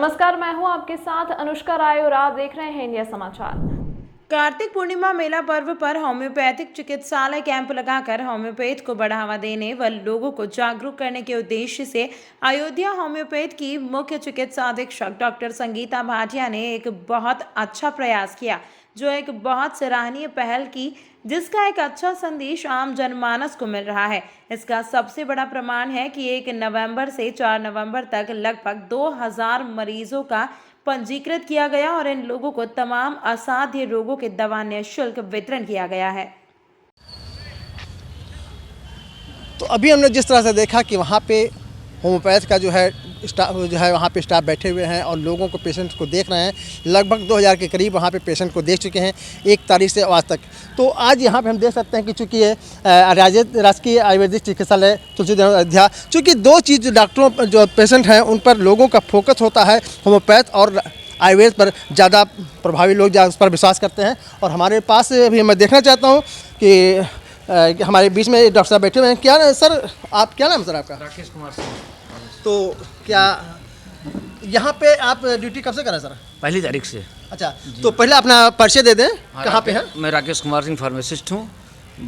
नमस्कार, मैं हूं आपके साथ अनुष्का राय और आप देख रहे हैं इंडिया समाचार। कार्तिक पूर्णिमा मेला पर्व पर होम्योपैथिक चिकित्सालय कैंप लगाकर होम्योपैथ को बढ़ावा देने व लोगों को जागरूक करने के उद्देश्य से अयोध्या होम्योपैथ की मुख्य चिकित्सा अधीक्षक डॉक्टर संगीता भाटिया ने एक बहुत अच्छा प्रयास किया, जो एक बहुत सराहनीय पहल की, जिसका एक अच्छा संदेश आम जनमानस को मिल रहा है। इसका सबसे बड़ा प्रमाण है कि 1 नवंबर से 4 नवंबर तक लगभग 2000 मरीजों का पंजीकृत किया गया और इन लोगों को तमाम असाध्य रोगों के दवा निःशुल्क वितरण किया गया है। तो अभी हमने जिस तरह से देखा कि वहाँ पे होम्योपैथ का जो है वहाँ पे स्टाफ बैठे हुए हैं और लोगों को, पेशेंट्स को देख रहे हैं। लगभग 2000 के करीब वहाँ पे पेशेंट को देख चुके हैं 1 तारीख से आज तक। तो आज यहाँ पे हम देख सकते हैं कि चूँकि ये राजकीय आयुर्वेदिक चिकित्सालय तुलसीदास अयोध्या, चूँकि 2 चीज़ डॉक्टरों जो पेशेंट हैं उन पर लोगों का फोकस होता है, होम्योपैथ और आयुर्वेद पर ज़्यादा प्रभावी लोग उस पर विश्वास करते हैं। और हमारे पास अभी मैं देखना चाहता हूँ कि हमारे बीच में डॉक्टर साहब बैठे हुए हैं। क्या सर, आप क्या नाम सर आपका? राकेश कुमार सिंह। तो क्या यहाँ पे आप ड्यूटी कब से कर रहे हैं सर? 1 तारीख से। अच्छा, तो पहले अपना परिचय दे दें, कहाँ पे है? मैं राकेश कुमार सिंह फार्मासिस्ट हूँ।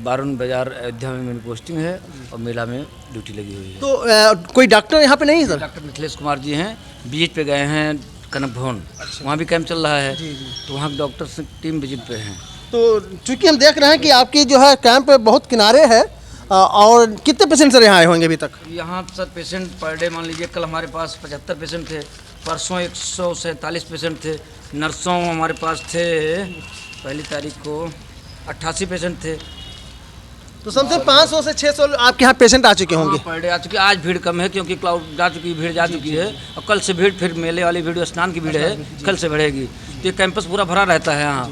बारून बाजार अयोध्या में मेरी पोस्टिंग है और मेला में ड्यूटी लगी हुई है। तो कोई डॉक्टर यहाँ पे नहीं है सर? डॉक्टर मिथिलेश कुमार जी हैं, विजिट पे गए हैं कनक भवन। अच्छा। वहाँ भी कैंप चल रहा है। जी। तो वहाँ डॉक्टर्स टीम विजिट पे हैं। तो चूँकि हम देख रहे हैं कि आपकी जो है कैंप बहुत किनारे है, और कितने पेशेंट सर यहाँ आए होंगे अभी तक? यहाँ सर पेशेंट पर डे मान लीजिए, कल हमारे पास 75 पेशेंट थे, परसों 147 पेशेंट थे, नर्सों हमारे पास थे 1 तारीख को 88 पेशेंट थे। तो समझे 500 से 600 आपके यहाँ पेशेंट आ चुके होंगे? पर डे आ चुके। आज भीड़ कम है क्योंकि क्लाउड जा चुकी, भीड़ जा चुकी है। और कल से भीड़, फिर मेले वाली भीड़, स्नान की भीड़ है, कल से बढ़ेगी। तो ये कैंपस पूरा भरा रहता है यहाँ।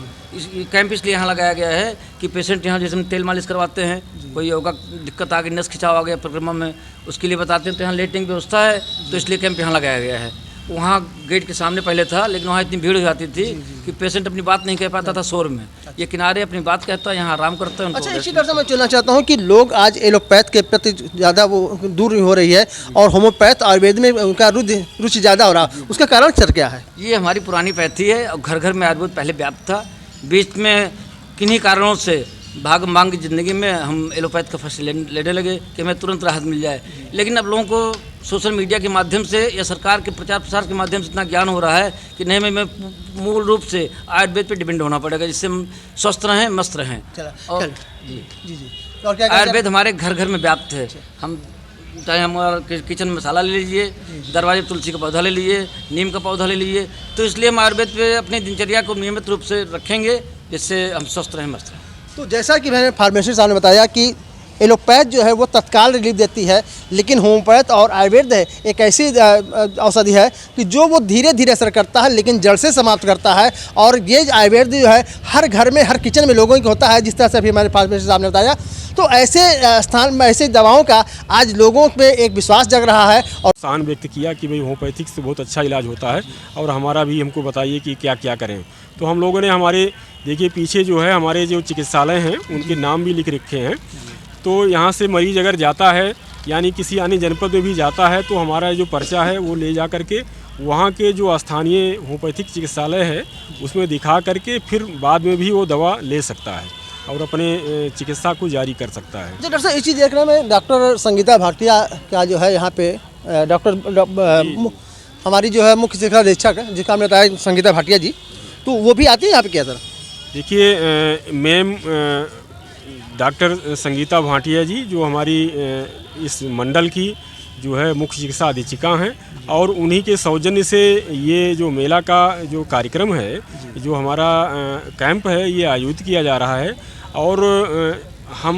कैंप इसलिए यहाँ लगाया गया है कि पेशेंट यहाँ जैसे हम तेल मालिश करवाते हैं, कोई योगा दिक्कत आ गई, नस खिंचाव आ गया परिक्रमा में, उसके लिए बताते हैं। तो यहाँ लेटिंग व्यवस्था है, तो इसलिए कैंप यहाँ लगाया गया है। वहाँ गेट के सामने पहले था, लेकिन वहाँ इतनी भीड़ हो जाती थी कि पेशेंट अपनी बात नहीं कह पाता था शोर में। ये किनारे अपनी बात कहता है, यहाँ आराम करता है। अच्छा, इसी तरह से मैं चलना चाहता हूँ कि लोग आज एलोपैथ के प्रति ज़्यादा वो दूर हो रही है और होम्योपैथ आयुर्वेद में उनका रुचि ज़्यादा हो रहा है। उसका कारण सर क्या है? ये हमारी पुरानी पैथी है और घर घर में आयुर्वेद पहले व्याप्त था। बीच में किन्हीं कारणों से भाग मांग की ज़िंदगी में हम एलोपैथ का फर्स्ट लेने लगे कि हमें तुरंत राहत मिल जाए। लेकिन अब लोगों को सोशल मीडिया के माध्यम से या सरकार के प्रचार प्रसार के माध्यम से इतना ज्ञान हो रहा है कि नहीं, मैं मूल रूप से आयुर्वेद पे डिपेंड होना पड़ेगा, जिससे हम स्वस्थ रहें, मस्त रहें। और जी जी जी, और क्या आयुर्वेद हमारे घर घर में व्याप्त है। हम चाहे हमारा किचन में मसाला ले लीजिए, दरवाजे तुलसी का पौधा ले लीजिए, नीम का पौधा ले लीजिए। तो इसलिए हम आयुर्वेद पे अपनी दिनचर्या को नियमित रूप से रखेंगे, जिससे हम स्वस्थ रहें, मस्त रहें। तो जैसा कि मैंने फार्मेसी साहब ने बताया कि एलोपैथ जो है वो तत्काल रिलीफ देती है, लेकिन होम्योपैथ और आयुर्वेद है एक ऐसी औषधि है कि जो वो धीरे धीरे असर करता है, लेकिन जड़ से समाप्त करता है। और ये आयुर्वेद जो है हर घर में, हर किचन में लोगों को होता है, जिस तरह से अभी हमारे फार्मेसी साहब ने बताया। तो ऐसे स्थान में ऐसे दवाओं का आज लोगों पे एक विश्वास जग रहा है और आसान व्यक्त किया कि भाई होम्योपैथिक से बहुत अच्छा इलाज होता है और हमारा भी हमको बताइए कि क्या क्या करें। तो हम लोगों ने हमारे देखिए पीछे जो है हमारे जो चिकित्सालय हैं उनके नाम भी लिख रखे हैं। तो यहाँ से मरीज अगर जाता है, यानी किसी अन्य जनपद में भी जाता है, तो हमारा जो पर्चा है वो ले जा करके वहाँ के जो स्थानीय होम्योपैथिक चिकित्सालय है उसमें दिखा करके फिर बाद में भी वो दवा ले सकता है और अपने चिकित्सा को जारी कर सकता है। डॉक्टर साहब, इस चीज़ देखने में डॉक्टर संगीता भाटिया का जो है यहाँ पे हमारी जो है मुख्य चिकित्सा अधीक्षक है, जिसका हमने बताया संगीता भाटिया जी, तो वो भी आती है यहाँ पे क्या सर? देखिए मैम डॉक्टर संगीता भाटिया जी जो हमारी इस मंडल की जो है मुख्य चिकित्सा अधीक्षिका हैं और उन्हीं के सौजन्य से ये जो मेला का जो कार्यक्रम है, जो हमारा कैंप है, ये आयोजित किया जा रहा है। और हम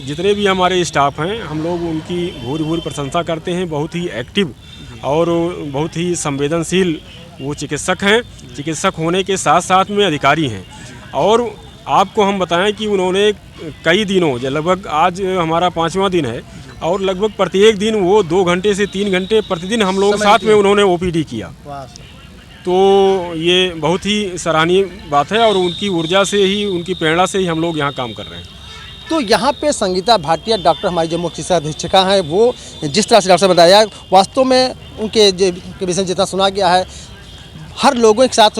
जितने भी हमारे स्टाफ हैं हम लोग उनकी भूरी भूरी प्रशंसा करते हैं। बहुत ही एक्टिव और बहुत ही संवेदनशील वो चिकित्सक हैं। चिकित्सक होने के साथ साथ में अधिकारी हैं। और आपको हम बताएं कि उन्होंने कई दिनों, लगभग आज हमारा 5वां दिन है, और लगभग प्रत्येक दिन वो 2 घंटे से 3 घंटे प्रतिदिन हम लोग साथ में उन्होंने ओपीडी किया। तो ये बहुत ही सराहनीय बात है और उनकी ऊर्जा से ही, उनकी प्रेरणा से ही हम लोग यहाँ काम कर रहे हैं। तो यहाँ पे संगीता भाटिया डॉक्टर हमारी जो मुख्य चिकित्सा अधीक्षिका हैं, वो जिस तरह से डॉक्टर बताया, वास्तव में उनके विषय जितना सुना गया है हर लोगों के साथ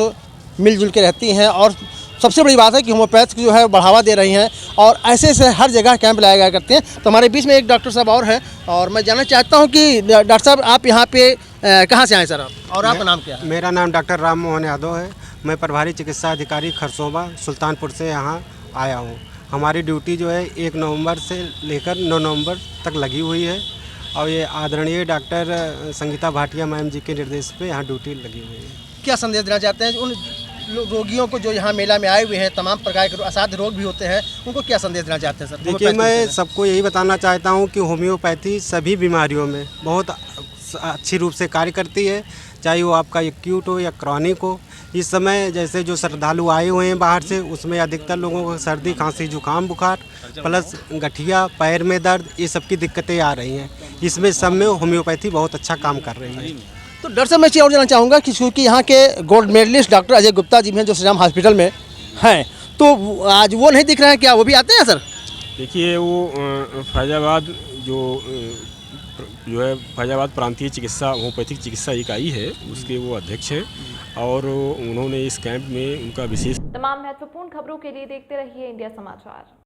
मिलजुल के रहती हैं और सबसे बड़ी बात है कि होम्योपैथ जो है बढ़ावा दे रही हैं और ऐसे ऐसे हर जगह कैंप लगाया गया करते हैं। तो हमारे बीच में एक डॉक्टर साहब और हैं और मैं जानना चाहता हूं कि डॉक्टर साहब आप यहाँ पे कहाँ से आए सर आप और आपका नाम क्या है? मेरा नाम डॉक्टर राम मोहन यादव है। मैं प्रभारी चिकित्सा अधिकारी खरसोबा सुल्तानपुर से यहाँ आया हूँ। हमारी ड्यूटी जो है 1 नवंबर से लेकर 9 नवंबर तक लगी हुई है और ये आदरणीय डॉक्टर संगीता भाटिया मैम जी के निर्देश पे यहाँ ड्यूटी लगी हुई है। क्या संदेश देना चाहते हैं उन रोगियों को जो यहाँ मेला में आए हुए हैं, तमाम प्रकार के असाध्य रोग भी होते हैं, उनको क्या संदेश देना चाहते हैं सर? देखिए, मैं सबको यही बताना चाहता हूँ कि होम्योपैथी सभी बीमारियों में बहुत अच्छी रूप से कार्य करती है, चाहे वो आपका एक्यूट हो या क्रॉनिक हो। इस समय जैसे जो श्रद्धालु आए हुए हैं बाहर से, उसमें अधिकतर लोगों को सर्दी खांसी जुकाम बुखार प्लस गठिया पैर में दर्द, ये सब की दिक्कतें आ रही हैं। इसमें सब में होम्योपैथी बहुत अच्छा काम कर रही है। तो डॉक्टर साहब मैं चीज़ और जानना चाहूँगा कि क्योंकि यहाँ के gold medalist doctor Ajay Gupta ji हैं जो श्रीराम हॉस्पिटल में हैं, तो आज वो नहीं दिख रहे हैं, क्या वो भी आते हैं सर? देखिए, वो फैजाबाद जो है फैजाबाद प्रांतीय चिकित्सा होम्योपैथिक चिकित्सा इकाई है, उसके वो अध्यक्ष हैं और उन्होंने इस कैंप में उनका विशेष। तमाम महत्वपूर्ण खबरों के लिए देखते रहिए इंडिया समाचार।